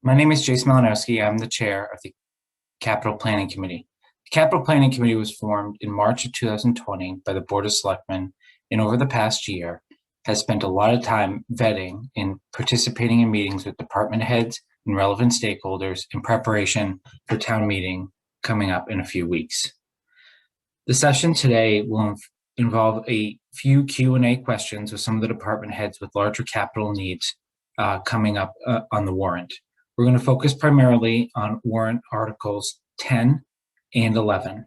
My name is Jason Malinowski. I'm the chair of the Capital Planning Committee. The Capital Planning Committee was formed in March of 2020 by the Board of Selectmen, and over the past year has spent a lot of time vetting and participating in meetings with department heads and relevant stakeholders in preparation for town meeting coming up in a few weeks. The session today will involve a few Q&A questions with some of the department heads with larger capital needs coming up on the warrant. We're going to focus primarily on warrant articles 10 and 11.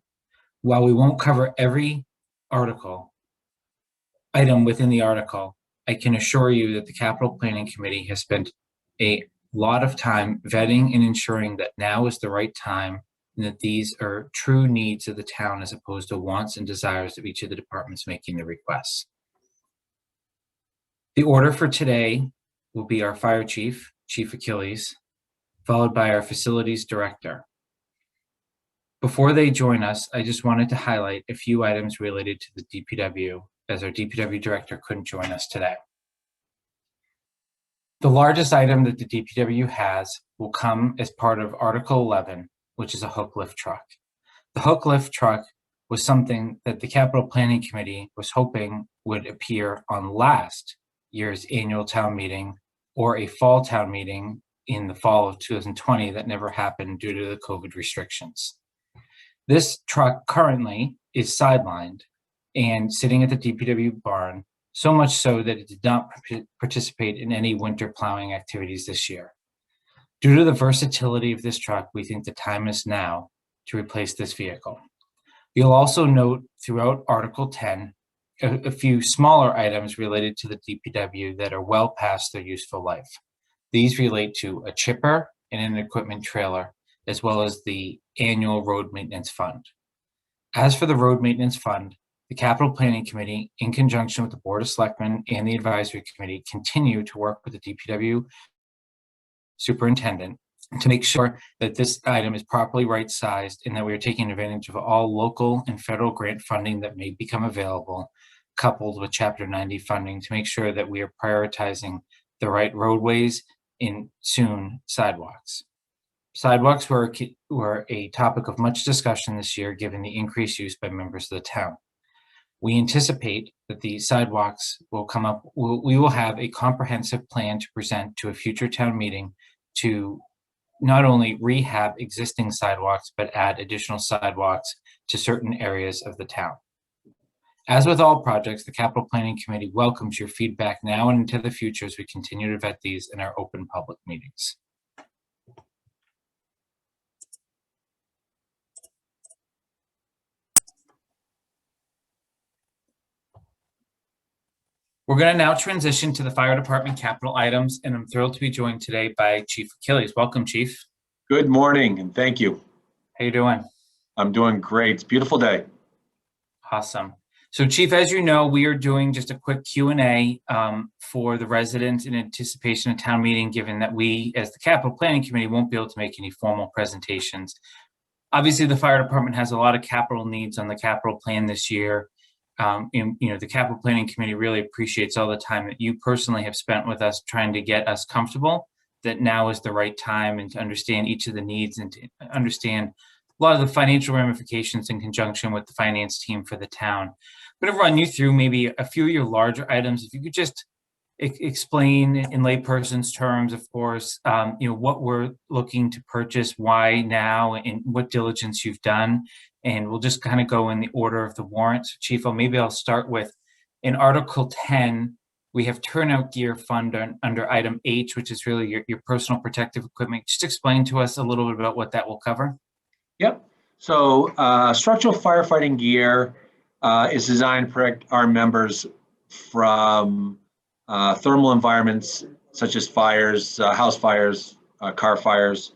While we won't cover every item within the article, I can assure you that the Capital Planning Committee has spent a lot of time vetting and ensuring that now is the right time and that these are true needs of the town as opposed to wants and desires of each of the departments making the requests. The order for today will be our fire chief, Chief Achilles, followed by our facilities director. Before they join us, I just wanted to highlight a few items related to the DPW, as our DPW director couldn't join us today. The largest item that the DPW has will come as part of Article 11, which is a hook lift truck. The hook lift truck was something that the Capital Planning Committee was hoping would appear on last year's annual town meeting or a fall town meeting in the fall of 2020 that never happened due to the COVID restrictions. This truck currently is sidelined and sitting at the DPW barn, so much so that it did not participate in any winter plowing activities this year. Due to the versatility of this truck, we think the time is now to replace this vehicle. You'll also note throughout Article 10 a few smaller items related to the DPW that are well past their useful life. These relate to a chipper and an equipment trailer, as well as the annual road maintenance fund. As for the road maintenance fund, the Capital Planning Committee, in conjunction with the Board of Selectmen and the Advisory Committee, continue to work with the DPW superintendent to make sure that this item is properly right-sized and that we are taking advantage of all local and federal grant funding that may become available, coupled with Chapter 90 funding to make sure that we are prioritizing the right roadways and soon sidewalks. Sidewalks were a topic of much discussion this year given the increased use by members of the town. We anticipate that the sidewalks will come up, we will have a comprehensive plan to present to a future town meeting to not only rehab existing sidewalks, but add additional sidewalks to certain areas of the town. As with all projects, the Capital Planning Committee welcomes your feedback now and into the future as we continue to vet these in our open public meetings. We're going to now transition to the fire department capital items, and I'm thrilled to be joined today by Chief Achilles. Welcome, Chief. Good morning, and thank you. How you doing? I'm doing great. It's a beautiful day. Awesome. So, Chief, as you know, we are doing just a quick Q&A for the residents in anticipation of town meeting, given that we, as the Capital Planning Committee, won't be able to make any formal presentations. Obviously, the fire department has a lot of capital needs on the capital plan this year. The Capital Planning Committee really appreciates all the time that you personally have spent with us trying to get us comfortable that now is the right time and to understand each of the needs and to understand a lot of the financial ramifications in conjunction with the finance team for the town. I'm going to run you through maybe a few of your larger items. If you could just explain in layperson's terms, of course, what we're looking to purchase, why now, and what diligence you've done. And we'll just kind of go in the order of the warrant. So, Chief, maybe I'll start with in Article 10, we have turnout gear fund under item H, which is really your personal protective equipment. Just explain to us a little bit about what that will cover. Yep. So structural firefighting gear is designed to protect our members from thermal environments such as fires, house fires, car fires,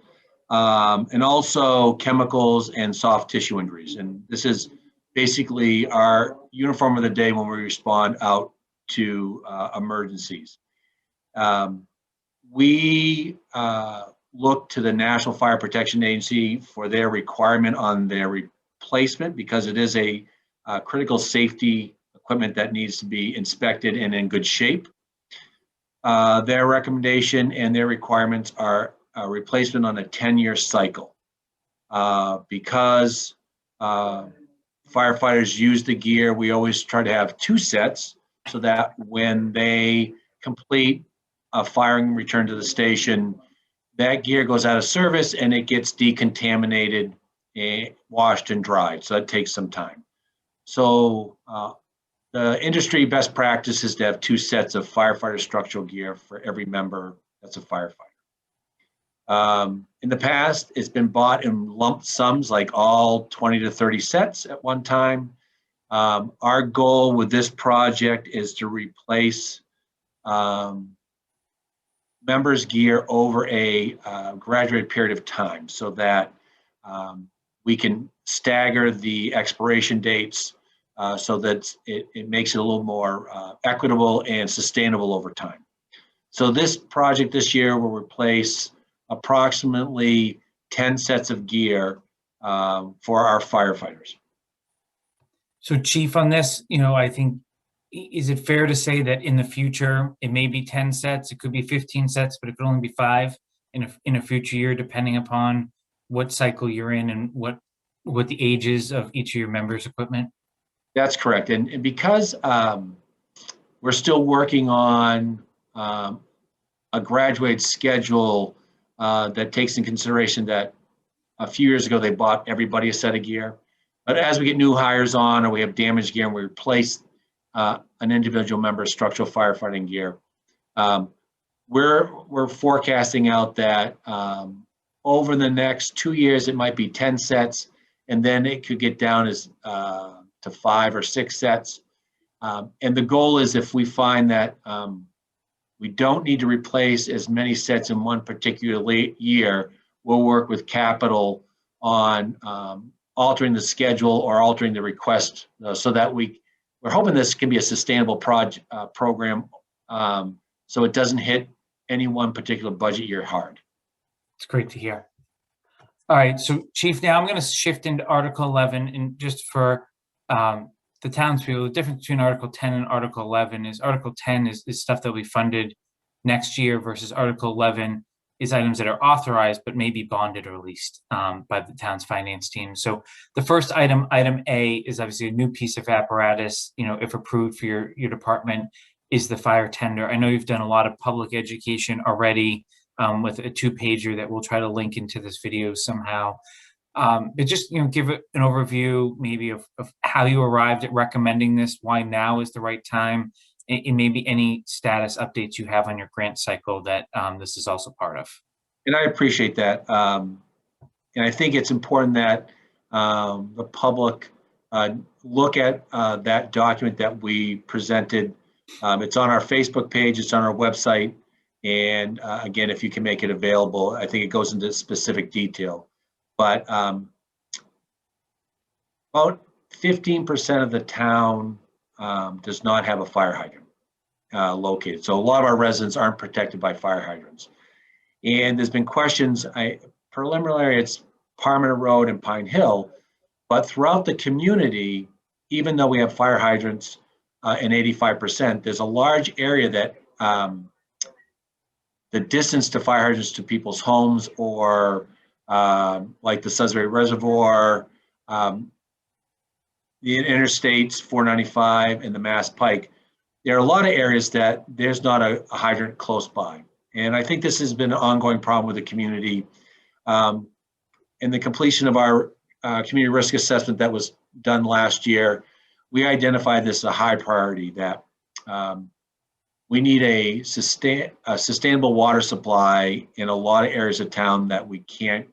and also chemicals and soft tissue injuries. And this is basically our uniform of the day when we respond out to emergencies. We look to the National Fire Protection Agency for their requirement on their replacement because it is a critical safety equipment that needs to be inspected and in good shape. Their recommendation and their requirements are replacement on a 10-year cycle. Because firefighters use the gear, we always try to have 2 sets so that when they complete a firing return to the station, that gear goes out of service and it gets decontaminated, and washed and dried. So that takes some time. So the industry best practice is to have 2 sets of firefighter structural gear for every member that's a firefighter. In the past, it's been bought in lump sums, like all 20 to 30 sets at one time. Our goal with this project is to replace members' gear over a graduated period of time so that we can stagger the expiration dates so that it makes it a little more equitable and sustainable over time. So this project this year will replace approximately 10 sets of gear for our firefighters. So Chief, on this, I think, is it fair to say that in the future, it may be 10 sets, it could be 15 sets, but it could only be 5 in a future year, depending upon what cycle you're in and what the ages of each of your members' equipment? That's correct. And because we're still working on a graduate schedule that takes in consideration that a few years ago they bought everybody a set of gear. But as we get new hires on or we have damaged gear and we replace an individual member's structural firefighting gear, we're forecasting out that over the next 2 years it might be 10 sets, and then it could get down as to 5 or 6 sets. And the goal is, if we find that we don't need to replace as many sets in one particular year, we'll work with capital on altering the schedule or altering the request so that we're hoping this can be a sustainable program so it doesn't hit any one particular budget year hard. It's great to hear. All right, so Chief, now I'm going to shift into Article 11, and just for the townspeople, the difference between Article 10 and Article 11 is Article 10 is stuff that will be funded next year, versus Article 11 is items that are authorized but may be bonded or leased by the town's finance team. So the first item, item A, is obviously a new piece of apparatus, if approved for your department, is the fire tender. I know you've done a lot of public education already with a 2-pager that we'll try to link into this video somehow. But just give it an overview maybe of how you arrived at recommending this, why now is the right time, and maybe any status updates you have on your grant cycle that this is also part of. And I appreciate that. And I think it's important that the public look at that document that we presented. It's on our Facebook page, it's on our website. And again, if you can make it available, I think it goes into specific detail. But about 15% of the town does not have a fire hydrant located. So a lot of our residents aren't protected by fire hydrants. And there's been questions, preliminary, it's Parmenter Road and Pine Hill, but throughout the community, even though we have fire hydrants in 85%, there's a large area that the distance to fire hydrants to people's homes, or like the Sudbury Reservoir, the interstates 495 and the Mass Pike, there are a lot of areas that there's not a hydrant close by. And I think this has been an ongoing problem with the community. In the completion of our community risk assessment that was done last year, we identified this as a high priority, that we need a sustainable water supply in a lot of areas of town that we can't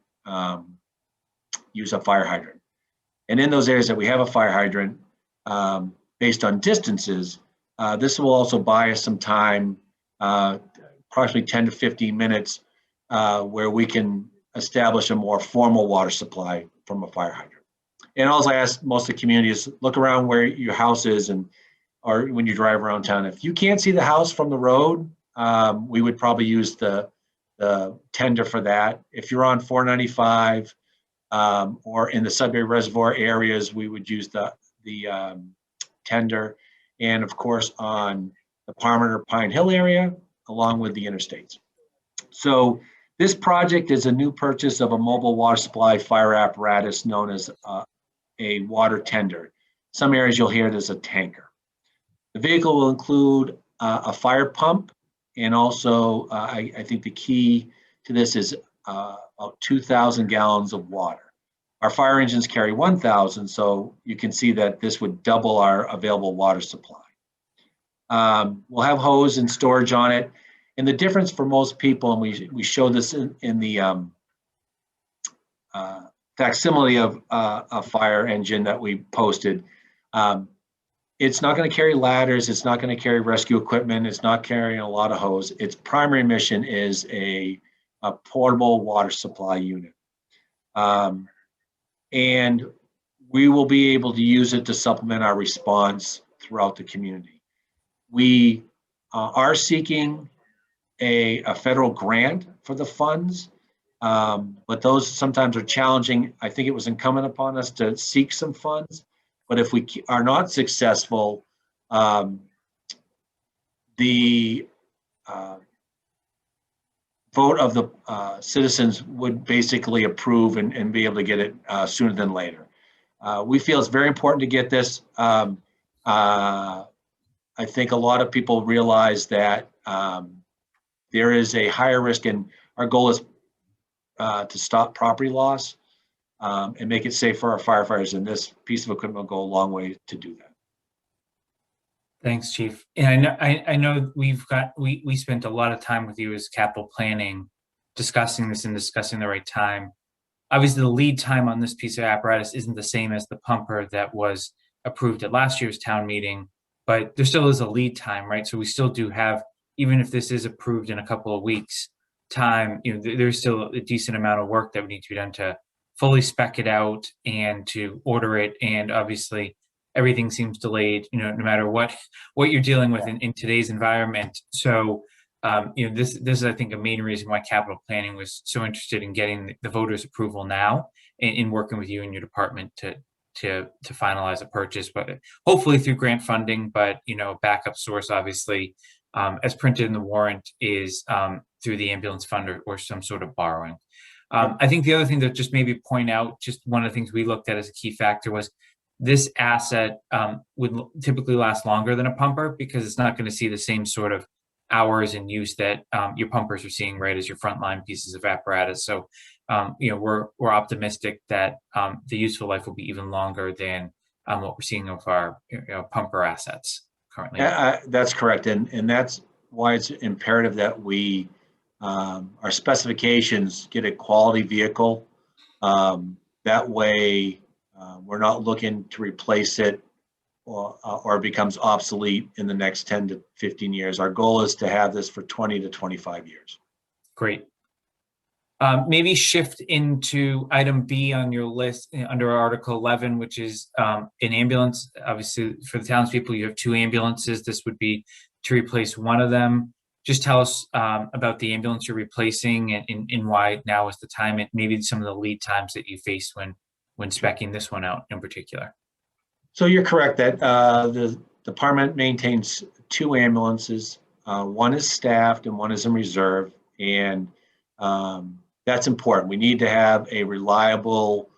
use a fire hydrant. And in those areas that we have a fire hydrant, based on distances, this will also buy us some time, approximately 10 to 15 minutes, where we can establish a more formal water supply from a fire hydrant. And also, I ask most of the community is look around where your house is, or when you drive around town. If you can't see the house from the road, we would probably use the tender for that. If you're on 495 or in the Sudbury Reservoir areas, we would use the tender. And of course, on the Parmenter Pine Hill area, along with the interstates. So This project is a new purchase of a mobile water supply fire apparatus known as a water tender. Some areas you'll hear it as a tanker. The vehicle will include a fire pump, and also I think the key to this is about 2,000 gallons of water. Our fire engines carry 1,000, so you can see that this would double our available water supply. We'll have hose and storage on it. And the difference for most people, and we show this in the facsimile of a fire engine that we posted, it's not going to carry ladders, it's not going to carry rescue equipment, it's not carrying a lot of hose. Its primary mission is a portable water supply unit. And we will be able to use it to supplement our response throughout the community. We are seeking a federal grant for the funds, but those sometimes are challenging. I think it was incumbent upon us to seek some funds, but if we are not successful, the vote of the citizens would basically approve and be able to get it sooner than later. We feel it's very important to get this. I think a lot of people realize that there is a higher risk, and our goal is to stop property loss and make it safe for our firefighters, and this piece of equipment will go a long way to do that. Thanks, Chief. And I know we spent a lot of time with you as capital planning discussing this and discussing the right time. Obviously, the lead time on this piece of apparatus isn't the same as the pumper that was approved at last year's town meeting, but there still is a lead time, right? So we still do have, even if this is approved in a couple of weeks' time, there's still a decent amount of work that would need to be done to fully spec it out and to order it. And obviously, everything seems delayed, no matter what you're dealing with in today's environment. So, this is, I think, a main reason why capital planning was so interested in getting the voters' approval now and in working with you and your department to finalize a purchase, but hopefully through grant funding. But backup source, obviously, as printed in the warrant, is through the ambulance fund or some sort of borrowing. I think the other thing that just maybe point out, just one of the things we looked at as a key factor was this asset would typically last longer than a pumper because it's not going to see the same sort of hours in use that your pumpers are seeing, right, as your frontline pieces of apparatus. So, we're optimistic that the useful life will be even longer than what we're seeing of our pumper assets currently. That's correct, and that's why it's imperative that we our specifications get a quality vehicle. That way, we're not looking to replace it or it becomes obsolete in the next 10 to 15 years. Our goal is to have this for 20 to 25 years. Great. Maybe shift into item B on your list under Article 11, which is an ambulance. Obviously, for the townspeople, you have 2 ambulances. This would be to replace one of them. Just tell us about the ambulance you're replacing and why now is the time, and maybe some of the lead times that you faced when speccing this one out in particular. So you're correct that the department maintains 2 ambulances. One is staffed and one is in reserve, and that's important. We need to have a reliable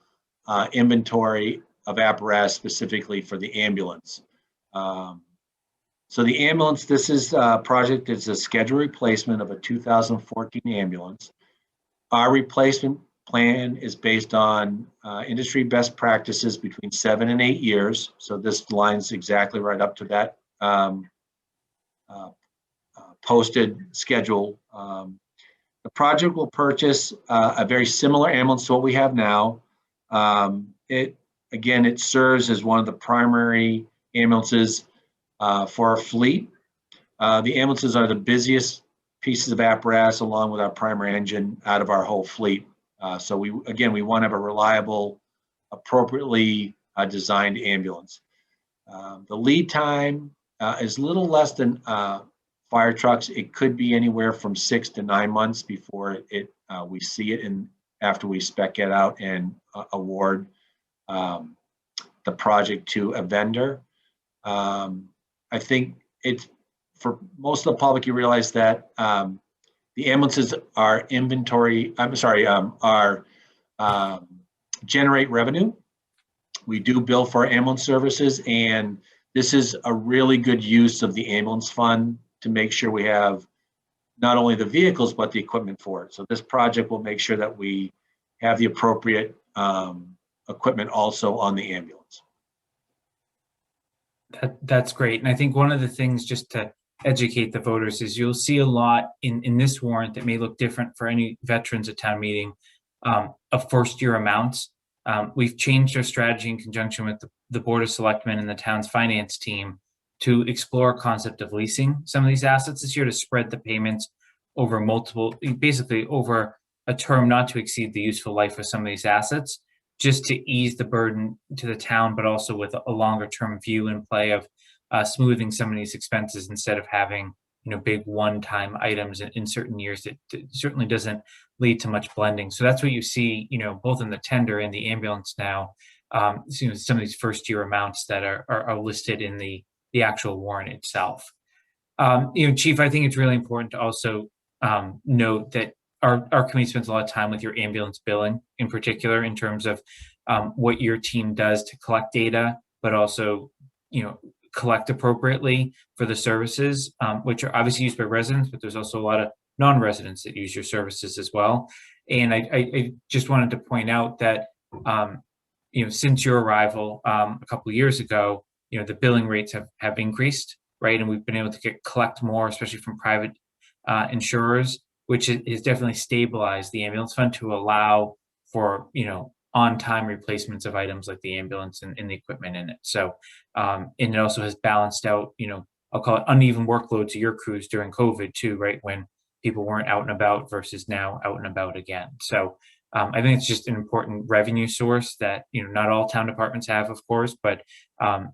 inventory of apparatus specifically for the ambulance. So the ambulance, this is a project, is a scheduled replacement of a 2014 ambulance. Our replacement plan is based on industry best practices between 7 and 8 years. So this lines exactly right up to that posted schedule. The project will purchase a very similar ambulance to what we have now. It serves as one of the primary ambulances for our fleet. The ambulances are the busiest pieces of apparatus along with our primary engine out of our whole fleet. So we want to have a reliable, appropriately designed ambulance. The lead time is a little less than fire trucks. It could be anywhere from 6 to 9 months before we see it, and after we spec it out and award the project to a vendor. I think it's, for most of the public, you realize that the ambulances are generate revenue. We do bill for ambulance services, and this is a really good use of the ambulance fund to make sure we have not only the vehicles, but the equipment for it. So this project will make sure that we have the appropriate equipment also on the ambulance. That's great. And I think one of the things, just to educate the voters, is you'll see a lot in this warrant that may look different for any veterans at town meeting, of first year amounts. We've changed our strategy in conjunction with the Board of Selectmen and the town's finance team to explore a concept of leasing some of these assets this year to spread the payments over basically over a term not to exceed the useful life of some of these assets, just to ease the burden to the town, but also with a longer term view in play of smoothing some of these expenses instead of having big one-time items in certain years. It certainly doesn't lead to much blending. So that's what you see, both in the tender and the ambulance now. Some of these first year amounts that are listed in the actual warrant itself. Chief, I think it's really important to also note that our committee spends a lot of time with your ambulance billing in particular, in terms of what your team does to collect data, but also, collect appropriately for the services, which are obviously used by residents, but there's also a lot of non-residents that use your services as well. And I just wanted to point out that, since your arrival a couple of years ago, the billing rates have increased, right? And we've been able to collect more, especially from private insurers, which has definitely stabilized the ambulance fund to allow for, on-time replacements of items like the ambulance and the equipment in it. So, and it also has balanced out, I'll call it uneven workload to your crews during COVID too, right? When people weren't out and about versus now out and about again. So I think it's just an important revenue source that, not all town departments have, of course, but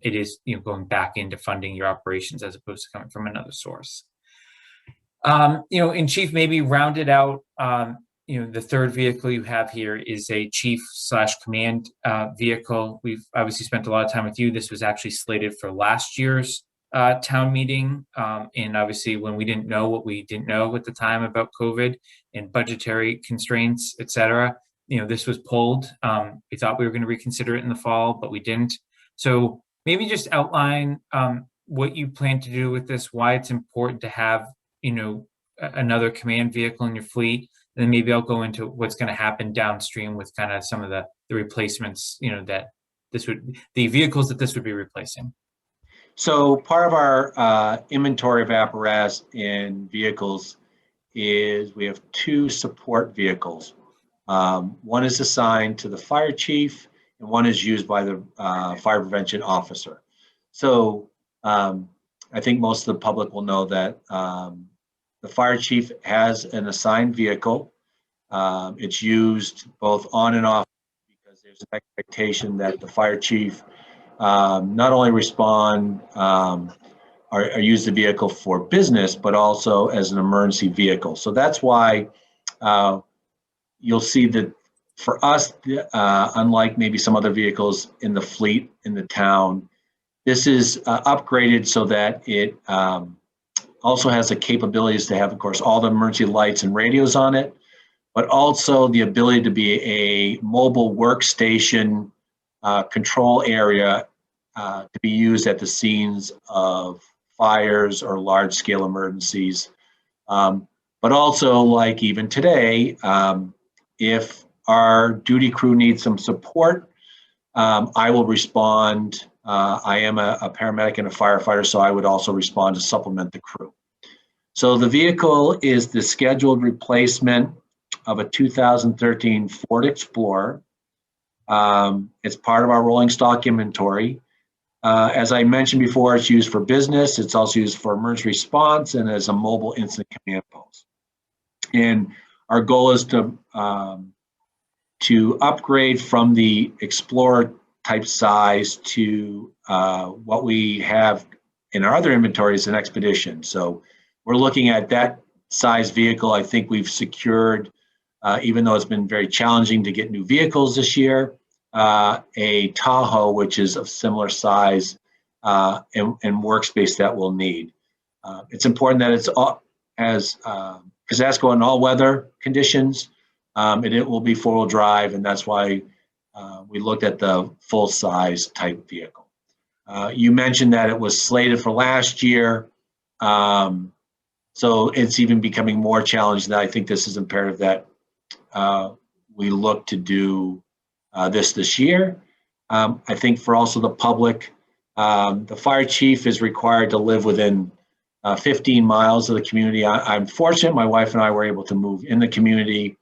it is, going back into funding your operations as opposed to coming from another source. And Chief, maybe rounded out, the third vehicle you have here is a chief/command vehicle. We've obviously spent a lot of time with you. This was actually slated for last year's town meeting. And obviously when we didn't know what we didn't know at the time about COVID and budgetary constraints, et cetera, this was pulled. We thought we were going to reconsider it in the fall, but we didn't. So maybe just outline what you plan to do with this, why it's important to have, another command vehicle in your fleet. And then maybe I'll go into what's going to happen downstream with kind of some of the replacements, that the vehicles that this would be replacing. So part of our inventory of apparatus and vehicles is we have 2 support vehicles. One is assigned to the fire chief and one is used by the fire prevention officer. So I think most of the public will know that the fire chief has an assigned vehicle. It's used both on and off because there's an expectation that the fire chief not only respond or use the vehicle for business, but also as an emergency vehicle. So that's why you'll see that for us, unlike maybe some other vehicles in the fleet in the town, this is upgraded so that it also has the capabilities to have, of course, all the emergency lights and radios on it, but also the ability to be a mobile workstation control area to be used at the scenes of fires or large-scale emergencies. But also, like even today, if our duty crew needs some support, I will respond. I am a paramedic and a firefighter, so I would also respond to supplement the crew. So the vehicle is the scheduled replacement of a 2013 Ford Explorer. It's part of our rolling stock inventory. As I mentioned before, it's used for business. It's also used for emergency response and as a mobile incident command post. And our goal is to upgrade from the Explorer type size to what we have in our other inventories, an Expedition. So we're looking at that size vehicle. I think we've secured, even though it's been very challenging to get new vehicles this year, a Tahoe, which is of similar size and workspace that we'll need. It's important that it's as Kosasco in all weather conditions, and it will be four-wheel drive, and that's why we looked at the full-size type vehicle. You mentioned that it was slated for last year, so it's even becoming more challenging. I think this is imperative that we look to do this year. I think for also the public, the fire chief is required to live within 15 miles of the community. I'm fortunate my wife and I were able to move in the community.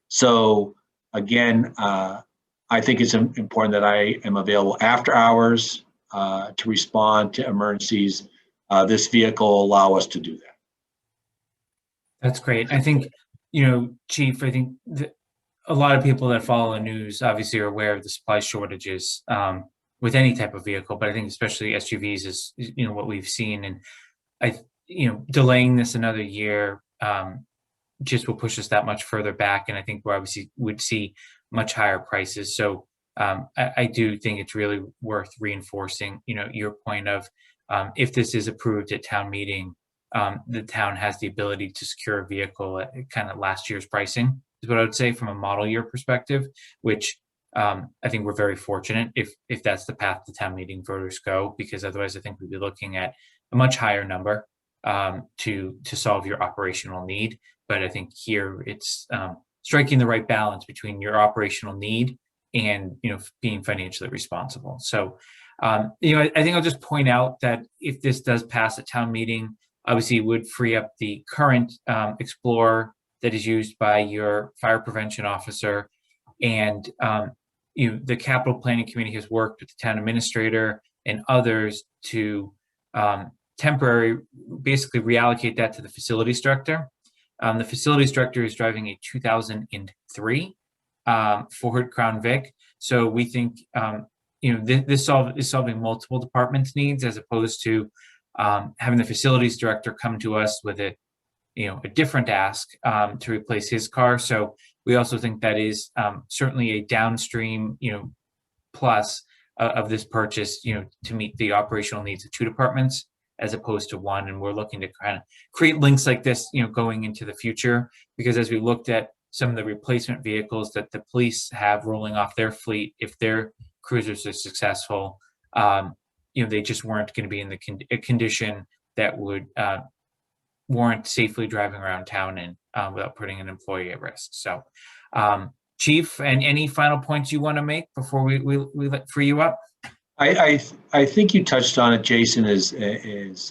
So again, I think it's important that I am available after hours to respond to emergencies. This vehicle will allow us to do that. That's great. I think, Chief, I think a lot of people that follow the news obviously are aware of the supply shortages with any type of vehicle, but I think especially SUVs is what we've seen. And delaying this another year just will push us that much further back. And I think we obviously would see much higher prices. So I do think it's really worth reinforcing, your point of if this is approved at town meeting, the town has the ability to secure a vehicle at kind of last year's pricing, is what I would say from a model year perspective, which I think we're very fortunate if that's the path the town meeting voters go, because otherwise I think we'd be looking at a much higher number to solve your operational need. But I think here it's striking the right balance between your operational need and being financially responsible. So I think I'll just point out that if this does pass at town meeting, obviously it would free up the current Explorer that is used by your fire prevention officer. And the capital planning committee has worked with the town administrator and others to basically reallocate that to the facilities director. The facilities director is driving a 2003 Ford Crown Vic. So we think this is solving multiple departments' needs, as opposed to having the facilities director come to us with a different ask to replace his car. So we also think that is certainly a downstream plus of this purchase to meet the operational needs of two departments as opposed to one. And we're looking to kind of create links like this going into the future, because as we looked at some of the replacement vehicles that the police have rolling off their fleet, if their cruisers are successful, they just weren't going to be in the condition that would warrant safely driving around town and without putting an employee at risk. So, Chief, and any final points you want to make before we let free you up? I think you touched on it, Jason. Is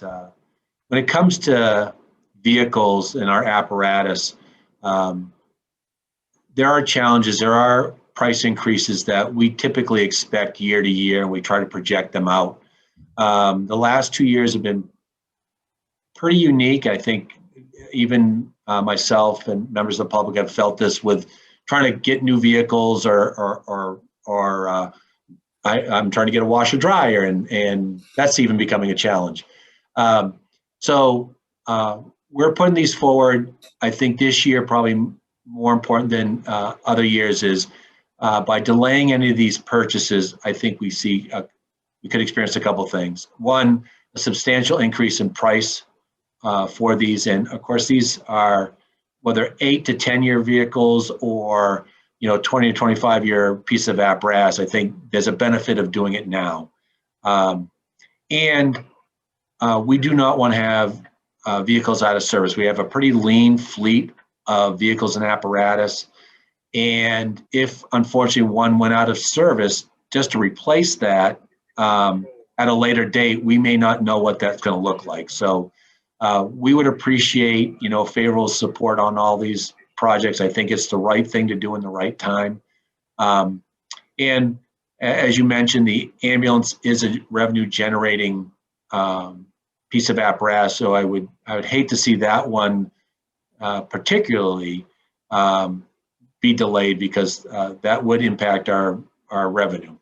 when it comes to vehicles and our apparatus, there are challenges. There are price increases that we typically expect year to year, and we try to project them out. The last 2 years have been pretty unique. I think even myself and members of the public have felt this with trying to get new vehicles, or I'm trying to get a washer dryer, and that's even becoming a challenge. So we're putting these forward. I think this year probably more important than other years is by delaying any of these purchases. I think we could experience a couple of things. One, a substantial increase in price for these, and of course these are whether 8 to 10 year vehicles or 20 to 25 year piece of apparatus. I think there's a benefit of doing it now, and we do not want to have vehicles out of service. We have a pretty lean fleet of vehicles and apparatus, and if unfortunately one went out of service, just to replace that at a later date, we may not know what that's going to look like. So we would appreciate favorable support on all these projects. I think it's the right thing to do in the right time. And as you mentioned, the ambulance is a revenue generating piece of apparatus. So I would hate to see that one particularly be delayed, because that would impact our revenue.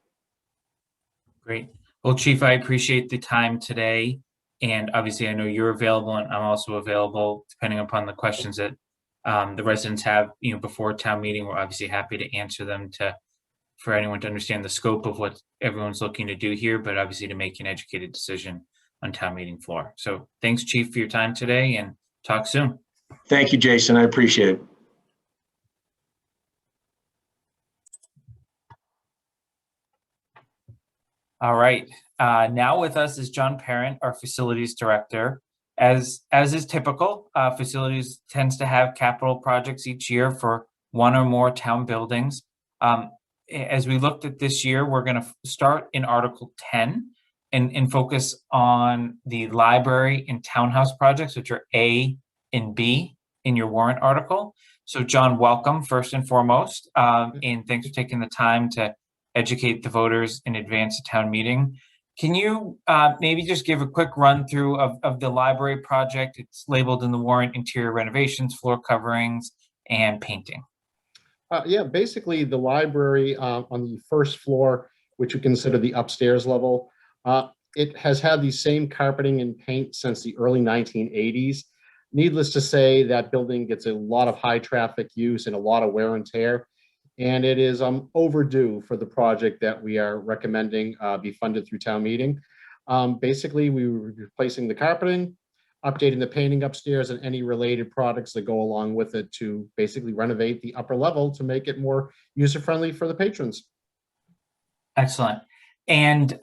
Great. Well, Chief, I appreciate the time today. And obviously I know you're available, and I'm also available depending upon the questions that the residents have, before town meeting. We're obviously happy to answer them for anyone to understand the scope of what everyone's looking to do here, but obviously to make an educated decision on town meeting floor. So thanks, Chief, for your time today, and talk soon. Thank you, Jason. I appreciate it. All right. Now with us is John Parent, our facilities director. As is typical, facilities tends to have capital projects each year for one or more town buildings. As we looked at this year, we're going to start in Article 10 and focus on the library and townhouse projects, which are A and B in your warrant article. So John, welcome first and foremost, and thanks for taking the time to educate the voters in advance of town meeting. Can you maybe just give a quick run through of the library project? It's labeled in the warrant: interior renovations, floor coverings, and painting. Yeah, basically the library on the first floor, which we consider the upstairs level, it has had the same carpeting and paint since the early 1980s. Needless to say, that building gets a lot of high traffic use and a lot of wear and tear. And it is overdue for the project that we are recommending be funded through town meeting. Basically, we were replacing the carpeting, updating the painting upstairs, and any related products that go along with it to basically renovate the upper level to make it more user-friendly for the patrons. Excellent. And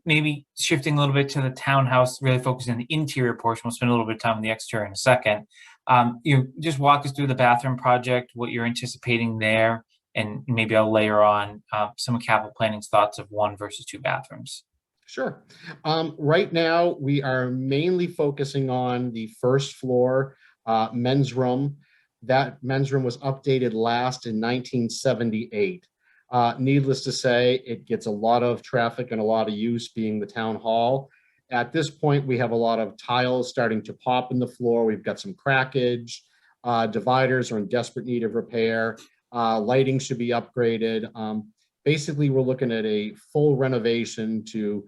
maybe shifting a little bit to the townhouse, really focusing on the interior portion. We'll spend a little bit of time on the exterior in a second. You just walk us through the bathroom project, what you're anticipating there, and maybe I'll layer on some of capital planning's thoughts of 1 versus 2 bathrooms. Sure. Right now, we are mainly focusing on the first floor men's room. That men's room was updated last in 1978. Needless to say, it gets a lot of traffic and a lot of use, being the town hall. At this point, we have a lot of tiles starting to pop in the floor. We've got some crackage. Dividers are in desperate need of repair. Lighting should be upgraded. Basically, we're looking at a full renovation to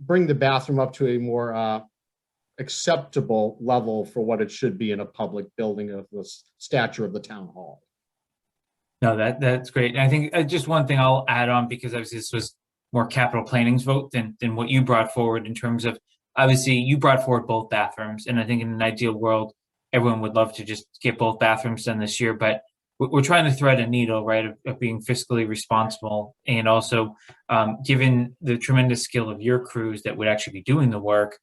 bring the bathroom up to a more acceptable level for what it should be in a public building of the stature of the town hall. No, that's great. And I think just one thing I'll add on, because obviously this was more capital planning's vote than what you brought forward, in terms of, obviously you brought forward both bathrooms. And I think in an ideal world, everyone would love to just get both bathrooms done this year, but we're trying to thread a needle, right, of being fiscally responsible, and also given the tremendous skill of your crews that would actually be doing the work,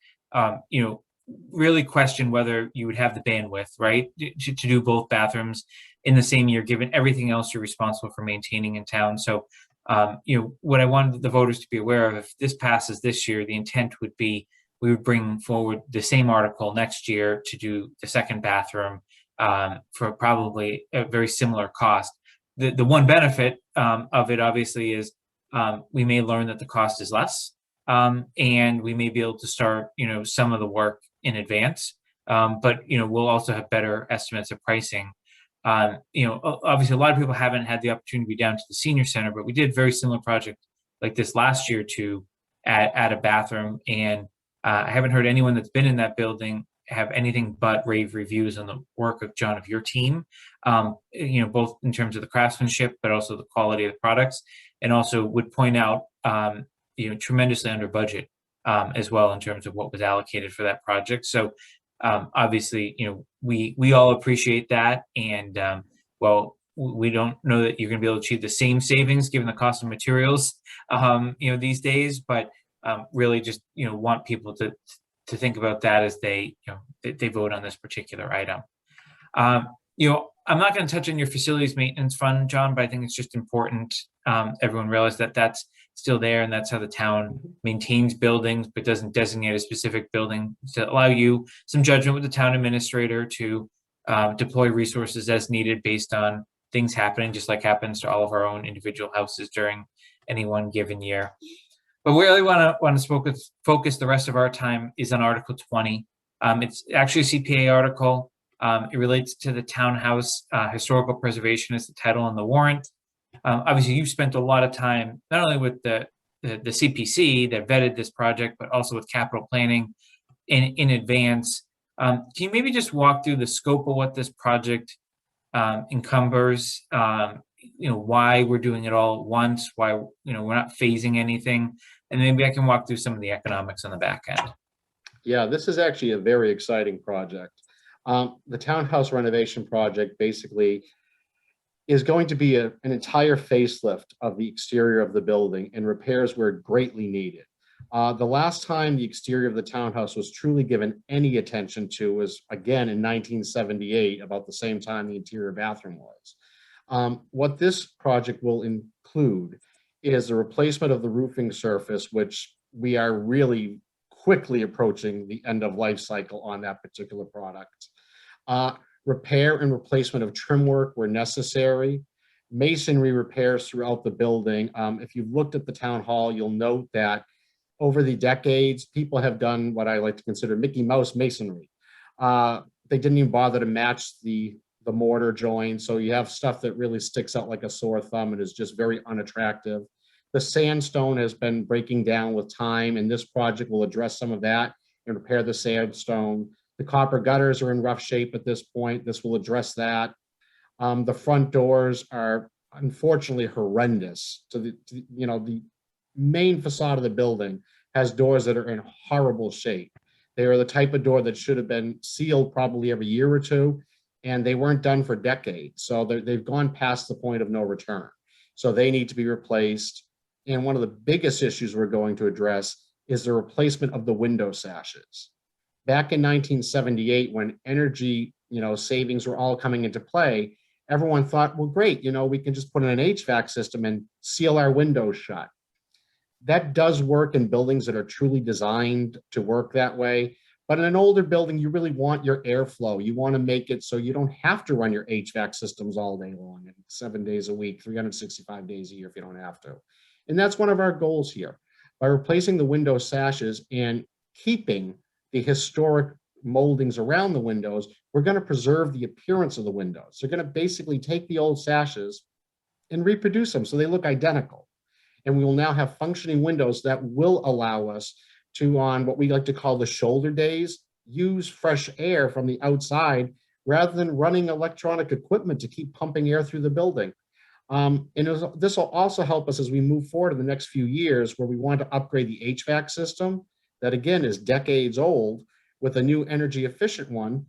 really question whether you would have the bandwidth, right, to do both bathrooms in the same year, given everything else you're responsible for maintaining in town. So, what I wanted the voters to be aware of, if this passes this year, the intent would be we would bring forward the same article next year to do the second bathroom for probably a very similar cost. The one benefit of it, obviously, is we may learn that the cost is less, and we may be able to start, some of the work in advance. But we'll also have better estimates of pricing. Obviously, a lot of people haven't had the opportunity to be down to the senior center, but we did a very similar project like this last year to add a bathroom, and I haven't heard anyone that's been in that building have anything but rave reviews on the work of John, of your team, both in terms of the craftsmanship, but also the quality of the products, and also would point out, tremendously under budget as well in terms of what was allocated for that project. So obviously, we all appreciate that, and we don't know that you're going to be able to achieve the same savings given the cost of materials, these days, but really just want people to think about that as they vote on this particular item. I'm not going to touch on your facilities maintenance fund, John, but I think it's just important everyone realize that that's still there, and that's how the town maintains buildings, but doesn't designate a specific building, to allow you some judgment with the town administrator to deploy resources as needed based on things happening, just like happens to all of our own individual houses during any one given year. But we really want to focus the rest of our time is on Article 20. It's actually a CPA article. It relates to the townhouse historical preservation is the title on the warrant. Obviously, you've spent a lot of time not only with the CPC that vetted this project, but also with capital planning in advance. Can you maybe just walk through the scope of what this project encumbers? Why we're doing it all at once, why we're not phasing anything, and maybe I can walk through some of the economics on the back end. Yeah, this is actually a very exciting project. The townhouse renovation project basically is going to be an entire facelift of the exterior of the building, and repairs were greatly needed. The last time the exterior of the townhouse was truly given any attention to was again in 1978, about the same time the interior bathroom was. What this project will include is the replacement of the roofing surface, which we are really quickly approaching the end of life cycle on that particular product. Repair and replacement of trim work were necessary. Masonry repairs throughout the building. If you've looked at the town hall, you'll note that over the decades, people have done what I like to consider Mickey Mouse masonry. They didn't even bother to match the mortar join, so you have stuff that really sticks out like a sore thumb and is just very unattractive. The sandstone has been breaking down with time, and this project will address some of that and repair the sandstone. The copper gutters are in rough shape at this point. This will address that. The front doors are unfortunately horrendous. The main facade of the building has doors that are in horrible shape. They are the type of door that should have been sealed probably every year or two, and they weren't done for decades. So they've gone past the point of no return. So they need to be replaced. And one of the biggest issues we're going to address is the replacement of the window sashes. Back in 1978, when energy, savings were all coming into play, everyone thought, well, great, we can just put in an HVAC system and seal our windows shut. That does work in buildings that are truly designed to work that way. But in an older building, you really want your airflow. You want to make it so you don't have to run your HVAC systems all day long and 7 days a week, 365 days a year if you don't have to. And that's one of our goals here. By replacing the window sashes and keeping the historic moldings around the windows, we're going to preserve the appearance of the windows. They're going to basically take the old sashes and reproduce them so they look identical. And we will now have functioning windows that will allow us to, on what we like to call the shoulder days, use fresh air from the outside rather than running electronic equipment to keep pumping air through the building. This will also help us as we move forward in the next few years, where we want to upgrade the HVAC system that again is decades old with a new energy efficient one.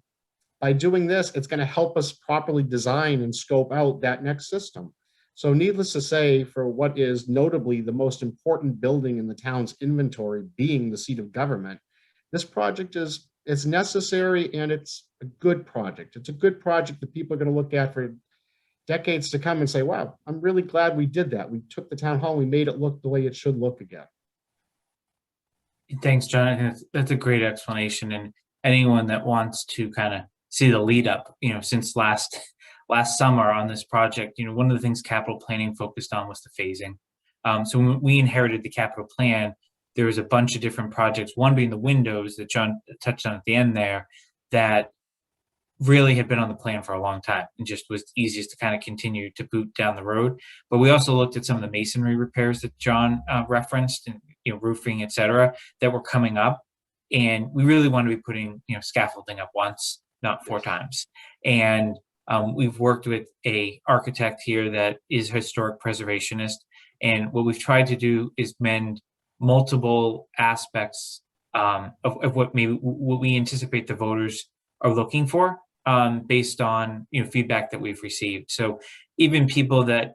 By doing this, it's going to help us properly design and scope out that next system. So needless to say, for what is notably the most important building in the town's inventory, being the seat of government, this project is necessary, and it's a good project. It's a good project that people are going to look at for decades to come and say, wow, I'm really glad we did that. We took the town hall, we made it look the way it should look again. Thanks, John. I think that's a great explanation. And anyone that wants to kind of see the lead up, since last summer on this project, one of the things capital planning focused on was the phasing. So when we inherited the capital plan, there was a bunch of different projects, one being the windows that John touched on at the end there, that really had been on the plan for a long time and just was easiest to kind of continue to boot down the road. But we also looked at some of the masonry repairs that John referenced, and roofing, et cetera, that were coming up. And we really want to be putting scaffolding up once, not 4 times. And we've worked with a architect here that is historic preservationist. And what we've tried to do is mend multiple aspects of what we anticipate the voters are looking for, based on feedback that we've received. So even people that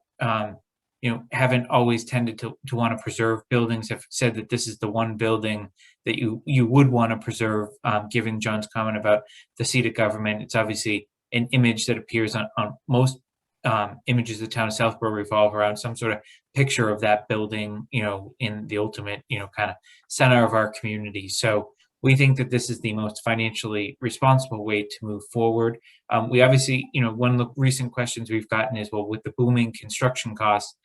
haven't always tended to want to preserve buildings have said that this is the one building that you would want to preserve. Given John's comment about the seat of government, it's obviously an image that appears on most images of the town of Southborough revolve around some sort of picture of that building, in the ultimate, kind of center of our community. So we think that this is the most financially responsible way to move forward. We obviously, one of the recent questions we've gotten is, well, with the booming construction costs,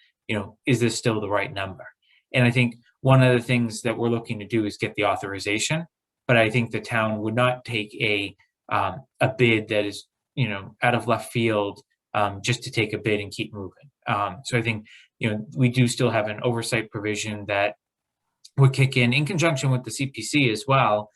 is this still the right number? And I think one of the things that we're looking to do is get the authorization, but I think the town would not take a bid that is, out of left field, just to take a bid and keep moving. So I think, we do still have an oversight provision that would kick in conjunction with the CPC as well,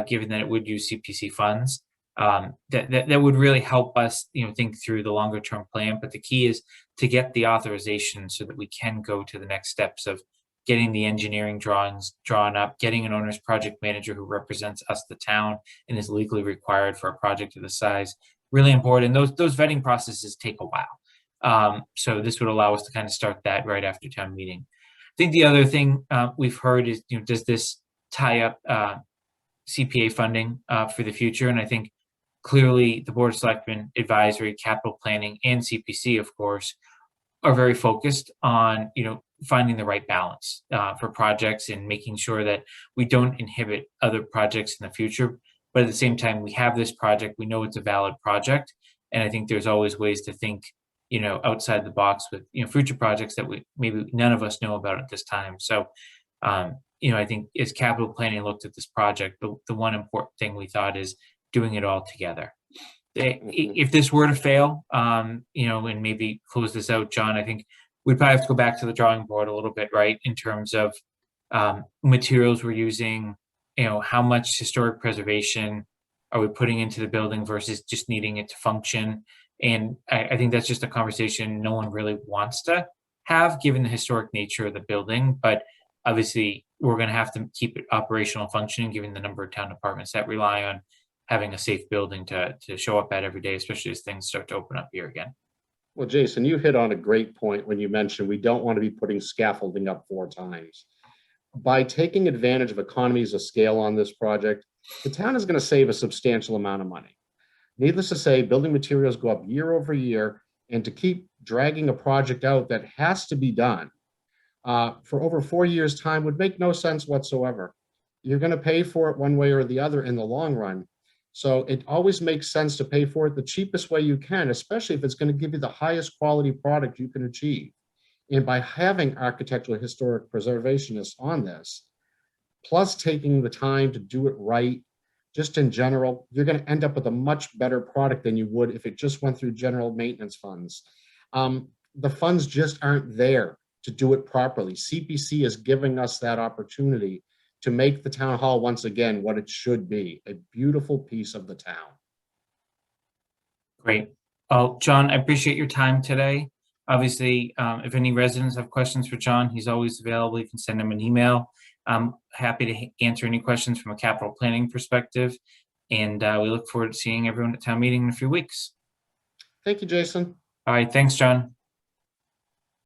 given that it would use CPC funds. That would really help us, think through the longer term plan. But the key is to get the authorization so that we can go to the next steps of getting the engineering drawings drawn up, getting an owner's project manager who represents us, the town, and is legally required for a project of this size. Really important. Those vetting processes take a while. So this would allow us to kind of start that right after town meeting. I think the other thing we've heard is, does this tie up CPA funding for the future? And I think clearly the Board of Selectmen, Advisory, Capital Planning, and CPC, of course, are very focused on, finding the right balance for projects and making sure that we don't inhibit other projects in the future. But at the same time, we have this project, we know it's a valid project. And I think there's always ways to think, outside the box with, future projects that maybe none of us know about at this time. So, I think as capital planning looked at this project, the one important thing we thought is doing it all together. If this were to fail, and maybe close this out, John, I think we'd probably have to go back to the drawing board a little bit, right? In terms of materials we're using, how much historic preservation are we putting into the building versus just needing it to function? And I think that's just a conversation no one really wants to have, given the historic nature of the building. But obviously, we're going to have to keep it operational and functioning, given the number of town departments that rely on having a safe building to show up at every day, especially as things start to open up here again. Well, Jason, you hit on a great point when you mentioned we don't want to be putting scaffolding up 4 times. By taking advantage of economies of scale on this project, the town is going to save a substantial amount of money. Needless to say, building materials go up year over year, and to keep dragging a project out that has to be done for over 4 years' time would make no sense whatsoever. You're going to pay for it one way or the other in the long run. So it always makes sense to pay for it the cheapest way you can, especially if it's going to give you the highest quality product you can achieve. And by having architectural historic preservationists on this, plus taking the time to do it right, just in general, you're going to end up with a much better product than you would if it just went through general maintenance funds. The funds just aren't there to do it properly. CPC is giving us that opportunity to make the town hall once again what it should be, a beautiful piece of the town. Great. Well, John, I appreciate your time today. Obviously, if any residents have questions for John, he's always available. You can send him an email. I'm happy to answer any questions from a capital planning perspective. And we look forward to seeing everyone at town meeting in a few weeks. Thank you, Jason. All right. Thanks, John.